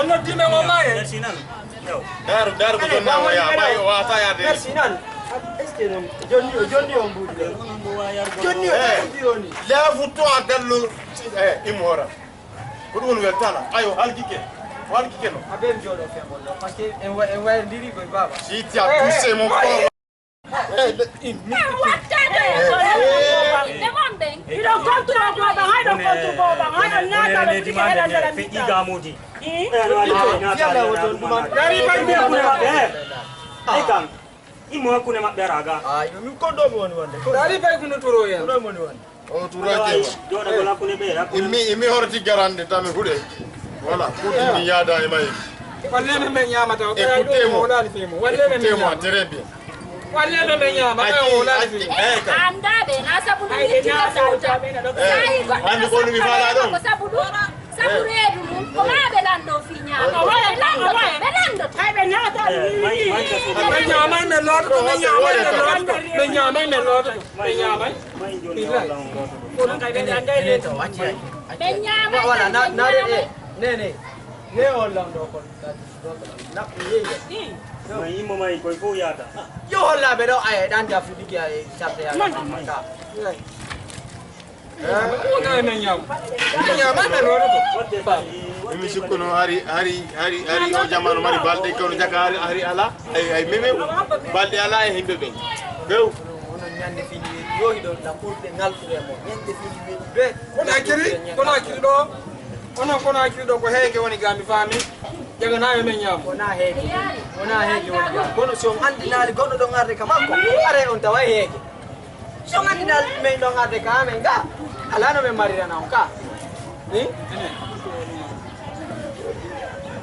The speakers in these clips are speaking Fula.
Ono dime mamaye. Merci nan. Dar ko donna waya bay wa ta ya de. Merci nan. Est-ce que non Johnny on budi. Johnny on. Lève toi dello imora. Ko dum weltala ayo halkike. Halkike no. Abem jodo fe bollo parce que en wa ndiri boy baba. Si tu as poussé mon corps. You don't come to the door, I don't come to the door, I don't know hari o jamanu mari balde ko jakari hari ala ay meme balde ala e himbe be bew ono nyande fini yo hido la kurbe ngaltude mo nyande fini be kona kiri do ono kona kiri do ko heege woni gami fami jaga nayo men nyam ona heege woni kono so andi nali goddo do ngarde ka makko are on tawa heege so andi nali men do ngarde ka men ga ala no men marira na on ka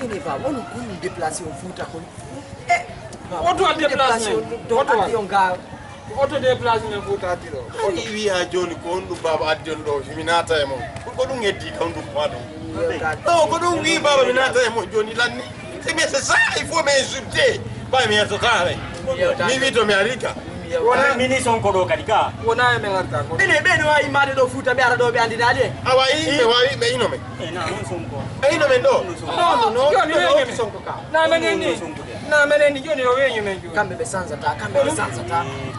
ini ba wonu kunu déplacer on futa ko auto déplacer auto déplacer men futa tiro oni wi ha joni ko on dum baba addon do himinata e mo ko dum heddi kam dum kwado ko dum wi baba minata e mo joni lanni c'est ça il faut m'insulter ba mi atotare mi vito mi arika wona mini son ko do kadika wona men arta ko bene wa imade do futa be ara do be andi dali awa yi me ino me na non son ko ino me do no yo son ko ka na meneni joni o wenyu men ju kambe be sanza ta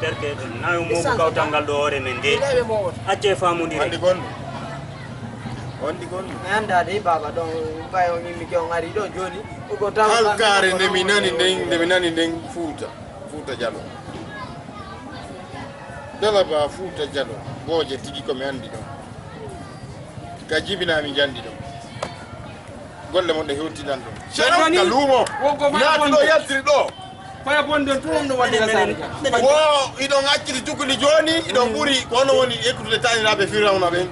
perché na yo mo ko tangal do ore men de acce famu dire Ondi gon anda de baba don bayo nyimi ke ngari do joni ko taw hal kare ne minani den futa jalo dala ba futa jalo boje tigi ko mi andi do gajibina mi jandi do golle mon de hewti dan do sera kalumo na do yaltiri do faya bonde tum no wadi gasari wo idon acciri tukuli joni idon buri kono woni écoute tani rabe firawna ben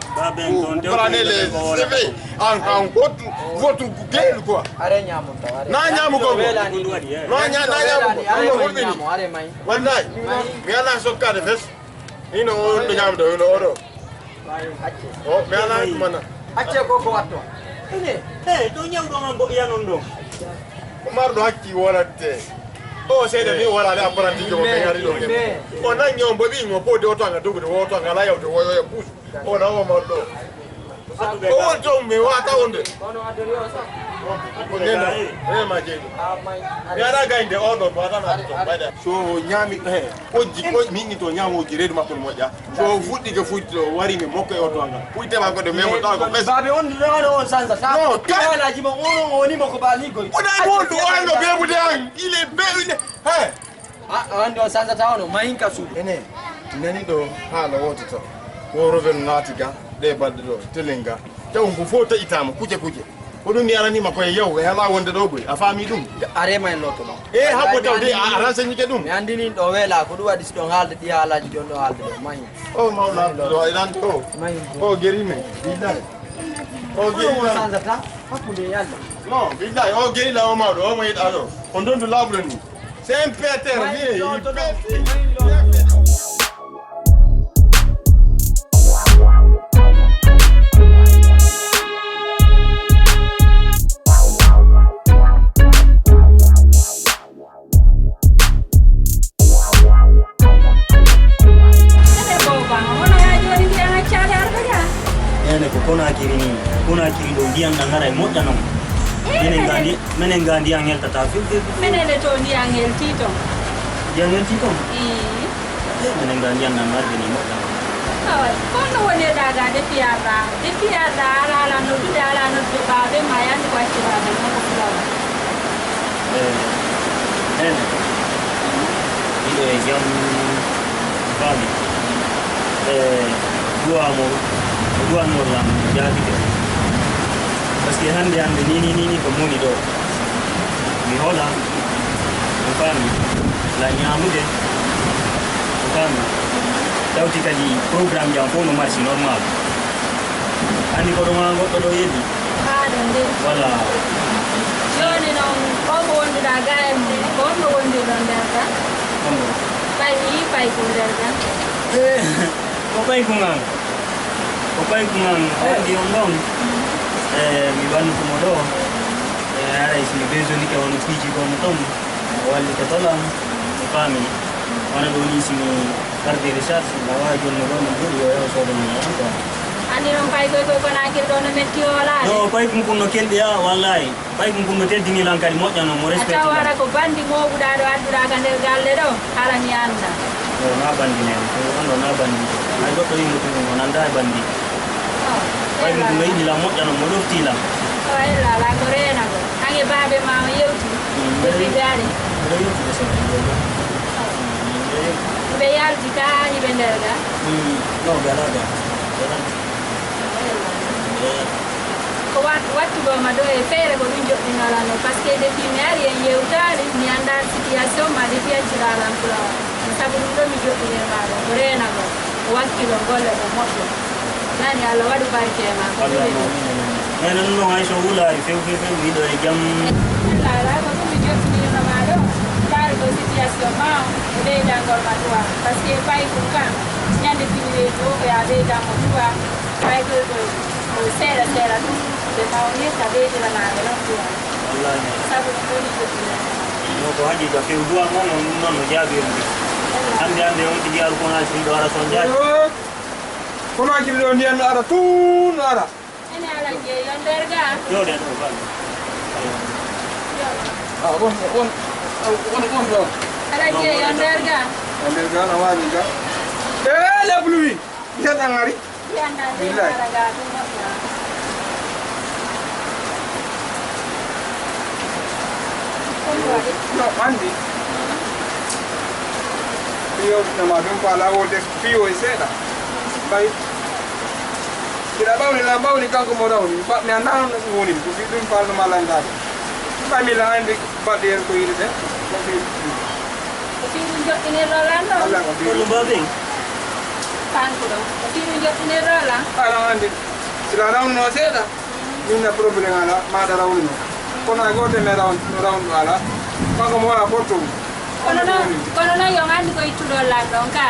don prenez les CV en votre gueule quoi are nyamu ta are na nyamu ko no nyamu are mai wallahi mi ala sokkade fes ino on nyamu do no oro o mi ala mana acce ko watto ene do nyaw do ngambo yanon do mardo hakki wolate o sede ni wala la apprenti ko be ngari do o na nyombo bi ngo pode o tanga dugu do to ngala ya do yo push o na o mo do o to me wa ta onde ono adori o sa o nena ma je ya da ga inde o do ba ta na to bada so nyami o mi to nyamo ji redu makko mo ja so fuddi ke fuddi wari me mokko o to nga fuite ma ko de memo ta ko pes babe on on sanza ta wala ji mo on ni moko ba ni go o dai mo do ano be bu dan ile be ando sanza ta ono mainka su ene nani do hala woti to ko roven natiga de badde do telenga taw ko fota itama kuje ko dum yara ni mako yow hala wonde do boy afami dum are may lotto no habbo tawde aranse nyike dum mi andini do wela ko do wadi don halde di halaji don do halde may o mawla do idan to may o gerime billahi o gerime sanza ta hakunde yalla no billahi o gerila o mawdo o moyit ado on don do labro ni c'est un péter kona kiri do diam na ngara mo tanong ene menen gandi angel tata fil menen le to ndi angel tito angel tito menen gandi an namar ni mo kono woni daga de piara ala no ba be mayan ko tira de ko fulawa itu jam pagi dua mo lang jadi ke paski hande ni komuni do mi hola kami la nyamu de kami tahu di program yang pun masih normal ani ko do yedi dende wala joni non ko wonde daga ko wonde don daga pai ko daga ko pai kungang di ondong mi ban kumodo ara isi bezo ni ka wono fiji ko mutom wali ka tolam kami wana do ni sini karde research lawa jonno do no yo so do ni ani non pai ko na kir do no metti wala no pai kun no kel dia wallahi pai kun no teddi ni lankari mo nyano mo respect wara ko bandi mo buda do adura ga der galle do hala ni anda no na bandi ne ko na bandi ay do to ni mutum mo nanda bandi pai kun no ni la mo nyano mo do tila ay la corena go ange babe ma yeuti do bidari do yeuti de se be yal dita ni benderga no galada ko wattu do ma do e fere ko dum joddi ngalano parce que depuis mi ari en yewtare mi anda situation ma depuis en cirala ampula sabu dum do mi joddi e maaro ko rena go wakkilo golle ko moddo nani alla wadu barke ma nena no hay so wula fe mi do e jam la ko mi joddi e maaro dare ko situation ma be dangol ma tuwa parce que fay ko kan nyande pinire do be ade damo tuwa fay ko sera tu de mauni tabe de la nave no tu wallahi sabu ko ni ko no ko haji ga fe dua mo no jabi ande on ti yar ko na sin do ara son jabi ko ma ki do ndian ara tun ara ene ala je yonderga yo de ko bal bon do ala je yonderga na wani ga le blui ya ngari yanda de raga tu no andi io nama dum pala o de fio e seda bai kira bauli kanko mo rawni ba mi andano woni ko fi dum pala malanda ba mi la andi ba der ko yide ko fi njo ine rolando Allah ko ko lumbabe tanko do fi njo ine rola ala andi sila rawno seda minna problem ala ma da rawno kono ay gote me rawn ala kanko mo wala porto kono no yo ngandi ko itudo la donka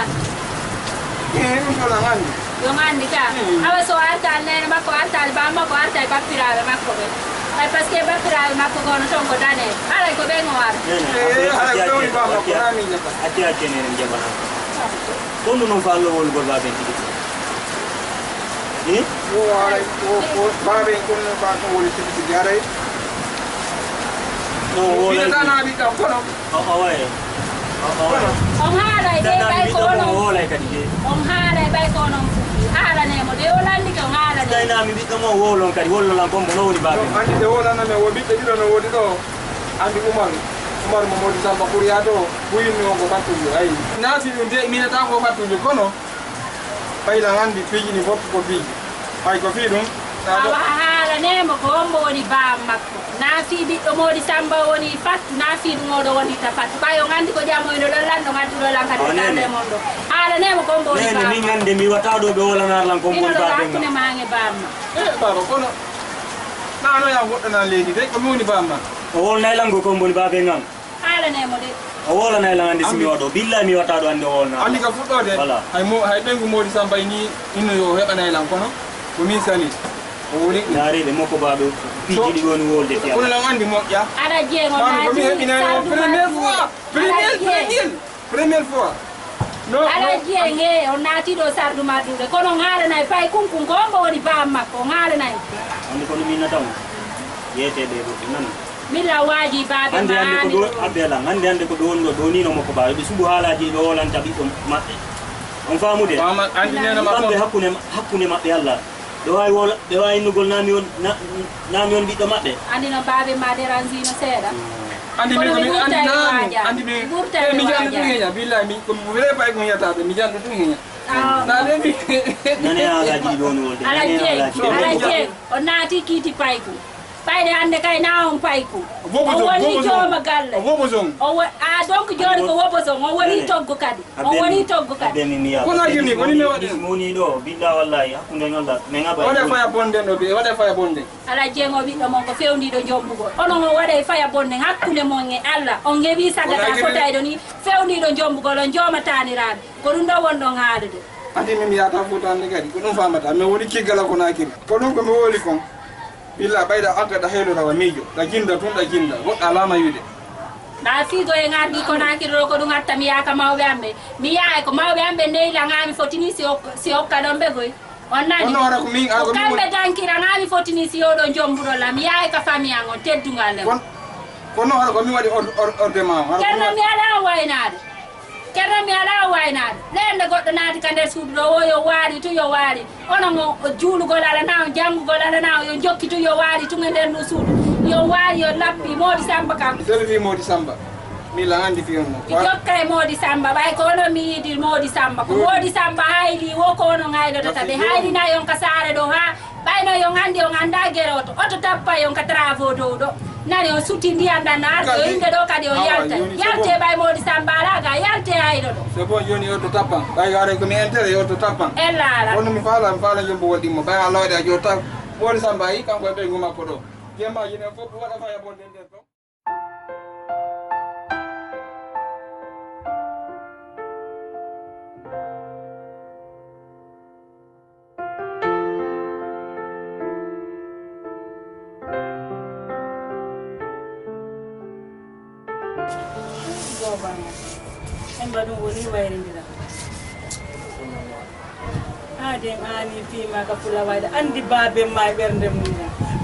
dum to la ngandi yo ngandi ka awa so arta ne ma ko arta ba ma ko arta ba pirale ma ko be ay parce que ba pirale ma ko gono tonko dane ala ko be ngwar ala ko ni ba ma ko nami ne ati ne njabana kono no fallo wol go ba ben wo ala ko ba be kono ba ko wol ti yare no wala dana bi ka kono awai on hala ide bay kono wala kadi on hala bay kono hala ne mo de olandi ko hala ne dai na mi bi mo wolon kadi wolon la bombo no woni babe andi de wala na me wo bi de dilo no wodi do andi umar mo modi samba kuriya do buyin no go batu ay na fi de mina ta go batu kono bay la andi fiji ni bop ko bi ay ko fi dum hala ne mo ko mo woni ba makko na fi bi do modi samba woni fattu na fi do modo woni ta fattu bayo ngandi ko jamo ino lando ngandi do lan kadi tande mondo hala ne mo ko mo woni ba ne ni ngande mi wata do be wala nar lan ko mo ba be ne mangi bamma baba kono na no ya godda na ledi de ko mi woni bamma o wol nay lan ko mo ba be ngam hala ne mo de o wala nay lan andi simi wado billahi mi wata do ande wol na andi ka fuddo de hay bengu modi samba ni ino yo heba nay lan kono ko min sani woni naare de moko baado piji di woni wolde fi kono la andi mo ya ada jengo na ko mi hebina première fois no ala jenge on nati do sardu madude kono ngala nay pay kunkun ko mbo woni bamma ko ngala nay andi ko mi na taw yete de do nan mila waji babe ande mani ko do abela ande ko do ndo do ni no mako ba be subu halaji do lan tabi to matte on faamude andi nena ma be hakune mabbe Allah do way wol be way nugol nami on biddo mabbe andi no babe ma deranzino seeda andi mi ko andi mi jandu ngenya billahi mi ko mo wele bay ko yata be mi jandu ngenya na de mi nane halaji do no wolde ala je on naati kiti payku payde hande kay na on payku o woni joma galle o a donc joni ko wobozon o woni toggo kadi o woni toggo kadi ko na jimi ko ni me wadi moni do billa wallahi hakunde ngalla me ngaba wada faya bonde no be wada faya bonde ala jengo biddo mon ko fewndi do jombugo onon o wada faya bonde hakkunde mon e Allah on ngebi sagata ko taydo ni fewndi do jombugo lo joma tanirabe ko dum do wondon haalude andi mi yata futande kadi ko dum famata me woni kigala ko nakiri ko non ko mi woli kon illa bayda aga da helo da wamijo da jinda tun da jinda go alama yude da figo e ngardi ko nakiro ko dum atta mi yaka mawbe ambe mi yaay ko mawbe ambe neila ngami fotini si okka don be goy on nani on wara ko min ko kambe dankira ngami fotini si odo jomburo la mi yaay ka fami ango teddungal le ko no wara ko mi wadi orde ma kerna mi ala waynade lende goddo naati kande suudu do wo yo waari to yo waari onon o juulugol ala naaw jangugol ala naaw yo jokki to yo waari to ngenden no suudu yo waari yo lappi modi samba kam selvi modi samba mi la andi fi on ko jokkay modi samba bay ko no mi yidi modi samba ko modi samba hayli wo ko no ngaydo to tabe hayli na yon ka saare do ha bayno yo ngandi o nganda geroto oto tappa yon ka travaux do nani o suti ndianda na do inde do kadi o yalte bay modi samba raga yalte haydo do c'est bon yoni oto tappa bay yare ko mi entere oto tappa ella on mi fala jombo wadi mo bay Allah da jota modi samba yi kanko be nguma ko do jema yene fofu wada fa ya bonde nder to Embadu woni wayrindira aden ani fima ka pula wayda andi babe ma bernde mum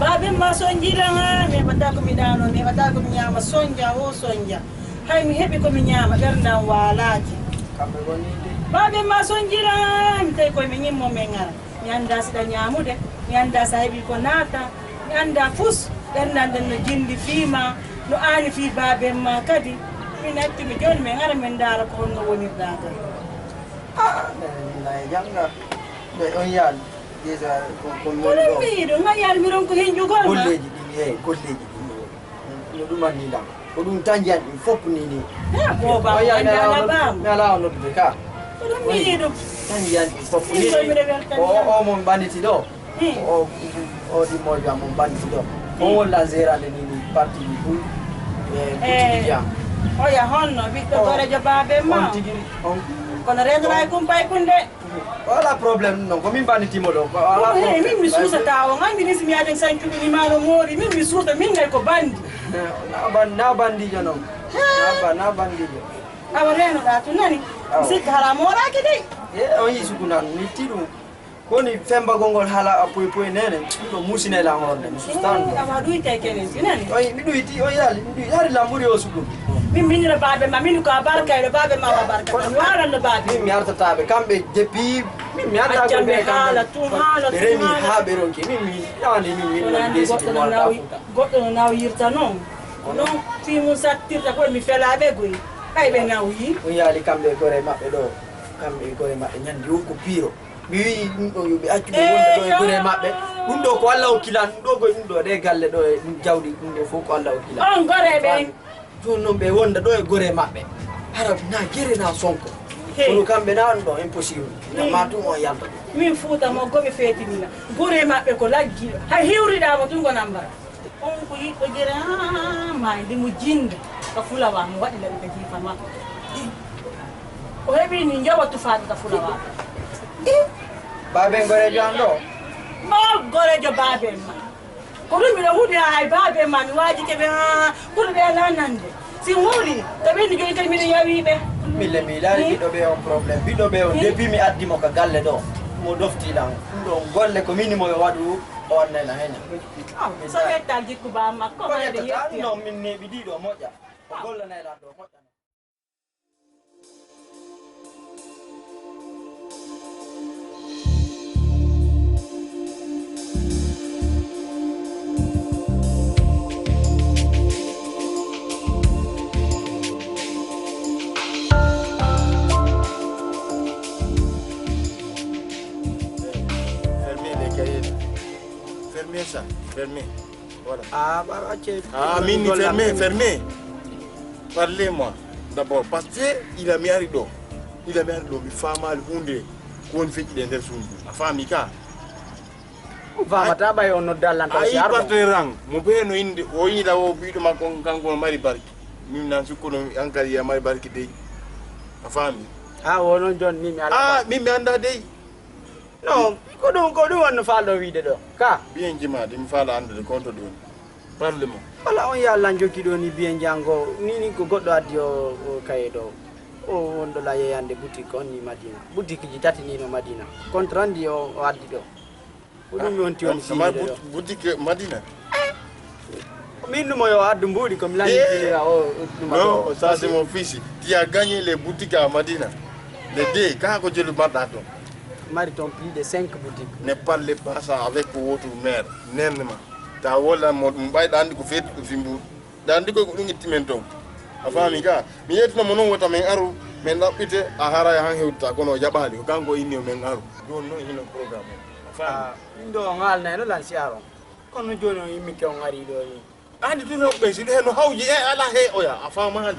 babe ma sonjira ha me bata ko mi dano me bata ko mi nyama sonja o sonja hay mi hebi ko mi nyama bernda walaji kambe woni babe ma sonjira mi tay ko mi nyimmo me ngara mi anda sida nyamude mi anda sahibi ko nata mi anda fus bernda den no jindi fima no ani fi babe ma kadi minatti mi joni me ngara men dara ko no woni daga na janga be on yal desa ko mi do ngayal mi ron ko hen jogol ma golleji golleji no dum ni dam ko dum tanjan fop ni ko ba anda ba mala no be ka mi do tanjan fop ni o mon banditi do o di mo jam mon banditi do o la zera de ni parti ni bu oh ya honno bitto gore jababe ma kono rendra ko pay kunde wala problem non ko min banditi mo do wala problem min mi susa tawo ngandi ni mi aden sanku ni malo mori min mi susa min ngay ko bandi na bandi jono na bandi jo awareno da to nani sikka hala mora ke dei on yi sukuna ni tidu koni femba gongol hala apoy poy nene do musine la ngorde mi sustan amadu ite kenen nani oy mi duiti o yari lamburi o suku min la babe ma min ko barka le babe ma barka wala le babe mi arta tabe kambe depuis mi arta ko be hala tu remi habe ronki mi yani mi desi mo ala goddo naw yirta non fi mu sattirta ko mi fela be goyi kay be nawi o yali kambe gore mabbe do kambe gore mabbe nyandi ko piro mi wi dum do yobe accu wonde do gore mabbe dum do ko Allah o kilan dum do go dum do de galle do jawdi dum do fo ko Allah o kilan on gore be non be wonda do e gore mabbe harab na gere na sonko kono kambe na do impossible na matu o yalta min fuuta mo gobe fetinina gore mabbe ko laggi hay hewrida mo tungo nambara on ko yitto gere ma ndi mu jinde ka fulawa mo wadi la be jifa ma o hebi ni njawa tu faata ka fulawa babe gore jando mo gore jo babe ma ko dum mi do hudi ay babe ma mi waji ke be ko be la nande si wori tabe ni joni kalmi ni yawi be mille mi la bi do be on problème bi do be on depuis mi addi mo ka galle do mo dofti la ndo golle ko minimo yo wadu on na hena so yetta jikku ba makko ko de yetta no min ne bidi do moja golle na la do moja Ça, fermé. Voilà. Ah, mini fermé. Parlez-moi. D'abord, parce qu'il a mis à rideau. Il a mis à rideau, il fait mal, qu'on fait qu'il est la famille. Va mataba yo no dalanta si arba. Ai rang, mo be no inde o yida o bido ma kon kanko mari barki. Min nan su ko no ankari ya mari barki dey. La famille. Ah, wono jon mimi ala. Ah, mimi anda dey. No, ko do won faldo wiide do ka bien jima dim fala ande konto do parlement wala on ya lan jokki do ni bien jango ni ko goddo addi o kay do o wondo la yeyande boutique on ni Madina boutique ji tati ni no Madina contrandi o addi do ko dum on ti on si boutique Madina min mo yo addu mbudi comme lan ni non ça c'est mon fils qui a gagné les boutiques à Madina les deux quand ko jelu matato Mariton plus de 5 boutiques. Ne parlez pas ça avec votre mère. Nernement. Ta wala mo mbay dandi ko fet ko fimbu. Dandi ko ngi timento. Afami ka. Mi yetno mono wota men aru men lapite a hara ya han hewta kono jabali ko kango inni men aru. Don no hino programme. Afami. Ndo ngal na no lan siaro. Kono jono yimmi ke on ari do ni. Andi tu no be sidi no hawji e ala he oya afama hali.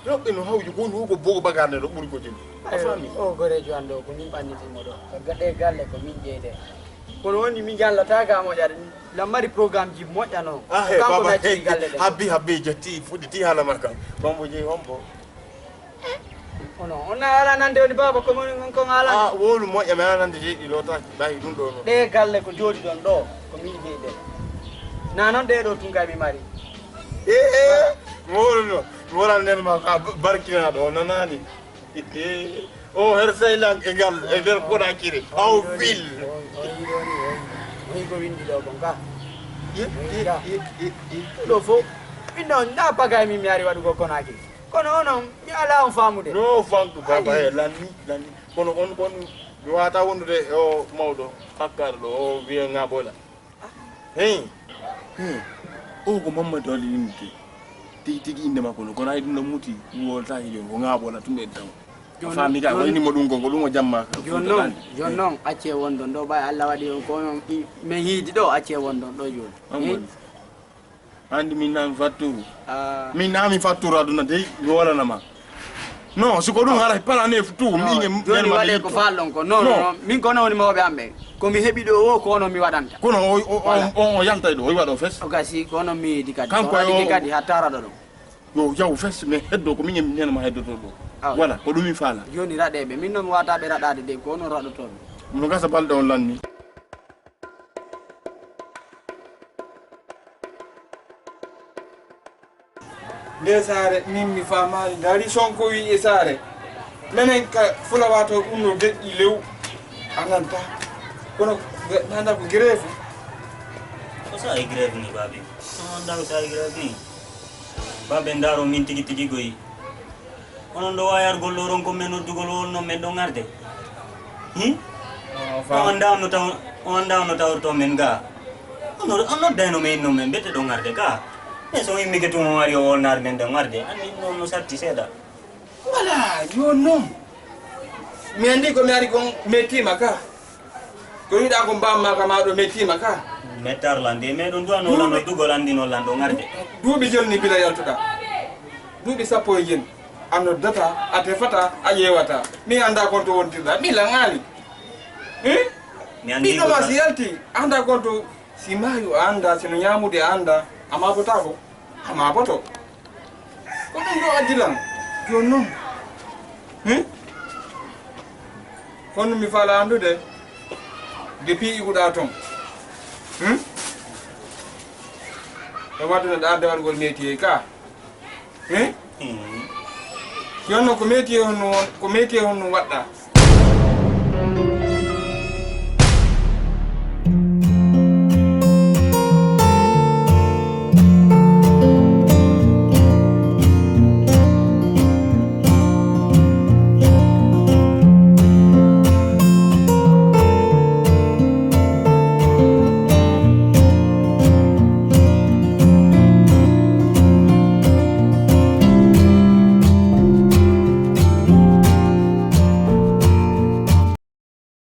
No be no hawji ko no ko bogo bagande do buri ko jeni. Afami o gore joando ko min banditi modo gade galle ko min jeyde kono woni min jallata ga mo jare la mari programme ji mojjano kanko na ci galle de habbi jetti fudi ti hala makka bombo je hombo ono ona ala nande woni baba ko mon ko ngala wolu mojja me nande je lota bayi dum do no de galle ko jodi don do ko min jeyde na non de do tunga mi mari wolu no wala nen ma barkina do nanani oh hersailang egal eder koda kiri au vil oi go windi do bonga do fo ino na paga mi ari wadu go konaki kono ono mi ala on famude no fanku baba e lani kono on mi wata wondude o mawdo fakkar do o wiya ngabola o ko mamma doli yimti tigi inde makko kono ay dum no muti wolta hiyo ko ngabola tumbe taw fami ga woni mo dum gongo dum o jamma jonnon acce wondo do bay Allah wadi ko me hiidi do acce wondo do joni andi min nam fatturu min nami fatturu aduna dey mi wala nama non su ko dum ara pala ne futu mi joni wale ko fallon ko non min ko woni mawbe ambe ko mi hebi do o ko no mi wadanta kono o yalta do o wado fes o gasi ko no mi dikadi hatara do yo jaw fes me heddo ko min nyen ma heddo do voilà ko dum mi fala joni radebe min non wata be radade de ko no rado ton no gasa balde on lanni nde sare min mi famani dari sonko wi e sare menen ka fulawato umno deɗɗi lew ananta kono nanda ko grève ko sa e grève ni babe anda ko sa e grève ni babe ndaro min tigi goyi onon do wayar golloron ko men noddugol wonno men do ngarde on dawno tawto men ga ono dayno men no men bete do ngarde ka e so yimɓe getumo wari o wolnar men do ngarde andi non no satti seeɗa voilà joni noon mi andi ko mi ari kon mettima ka ko yiɗa ko mbamma ka maɗo mettima ka mettar lande meɗon duwano lano dugol andino lando ngarde duuɓi jonni bila yaltuɗa duuɓi sappo e jeni a noddata a tefata a ƴewata mi anda konto wontirɗa mi laŋali ɓiɗɗoma si yalti anda konto si maayo a anda sino ñamude a anda a mabotako a maboto ko ɗum ɗo addilan joni noon kono mi faala andude depuis iguɗa toon e wadduna ɗa arde waɗgol métier ka jonno ko métier honno waɗɗa